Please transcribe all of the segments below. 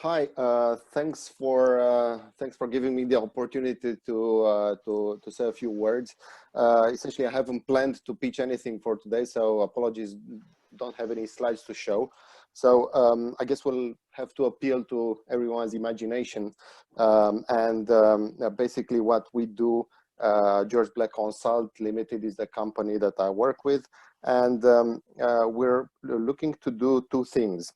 Hi, thanks for giving me the opportunity to say a few words. Essentially, I haven't planned to pitch anything for today, so apologies, don't have any slides to show. So I guess we'll have to appeal to everyone's imagination. Basically what we do, George Black Consult Limited is the company that I work with, and we're looking to do two things.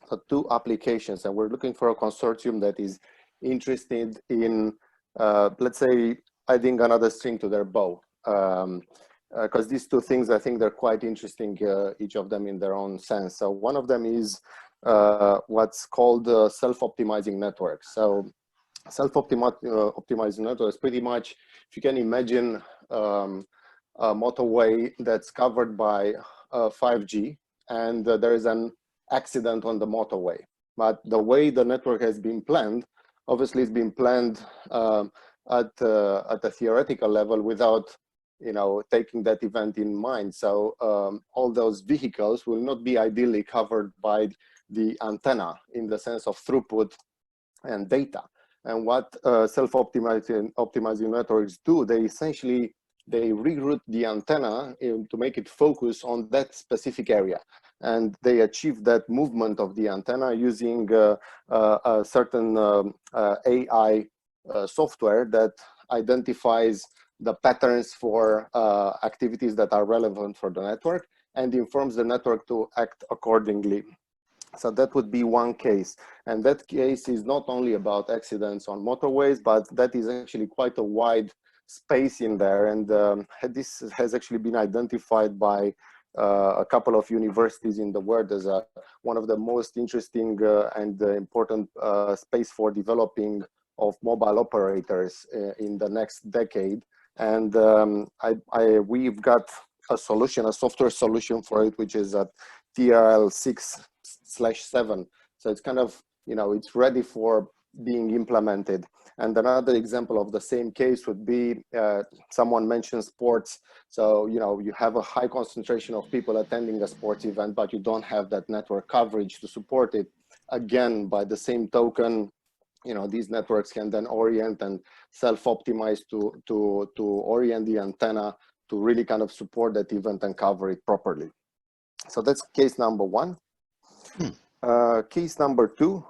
So two applications, and we're looking for a consortium that is interested in, let's say, adding another string to their bow. Because these two things, I think they're quite interesting, each of them in their own sense. So one of them is what's called self-optimizing networks. So self-optimizing networks, pretty much, if you can imagine a motorway that's covered by 5G, and there is an accident on the motorway. But the way the network has been planned, obviously it's been planned at a theoretical level without, taking that event in mind. So all those vehicles will not be ideally covered by the antenna in the sense of throughput and data. And what self-optimizing networks do, they reroute the antenna to make it focus on that specific area. And they achieve that movement of the antenna using a certain AI software that identifies the patterns for activities that are relevant for the network and informs the network to act accordingly. So that would be one case. And that case is not only about accidents on motorways, but that is actually quite a wide space in there. And this has actually been identified by a couple of universities in the world as one of the most interesting and important space for developing of mobile operators in the next decade. And we've got a solution, a software solution for it, which is a TRL6/7. So it's kind of, it's ready for being implemented. And another example of the same case would be, someone mentioned sports. So, you have a high concentration of people attending a sports event, but you don't have that network coverage to support it. Again, by the same token, these networks can then orient and self-optimize to orient the antenna to really kind of support that event and cover it properly. So that's case number one. Case number two,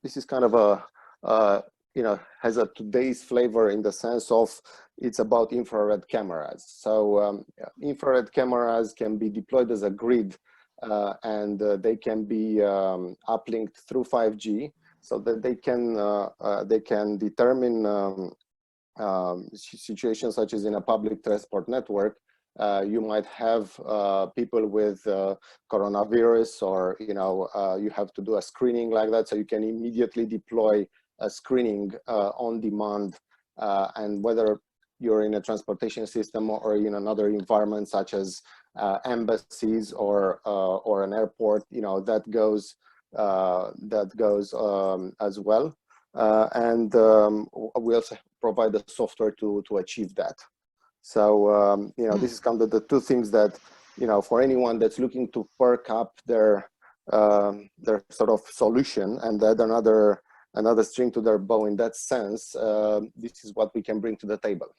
this is kind of has a today's flavor in the sense of it's about infrared cameras. So infrared cameras can be deployed as a grid, and they can be uplinked through 5G, so that they can determine situations such as in a public transport network. You might have people with coronavirus, or you have to do a screening like that, so you can immediately deploy a screening on demand, and whether you're in a transportation system or in another environment such as embassies or an airport, that goes as well. And we also provide the software to achieve that. So this is kind of the two things that for anyone that's looking to perk up their sort of solution and add another string to their bow in that sense, this is what we can bring to the table.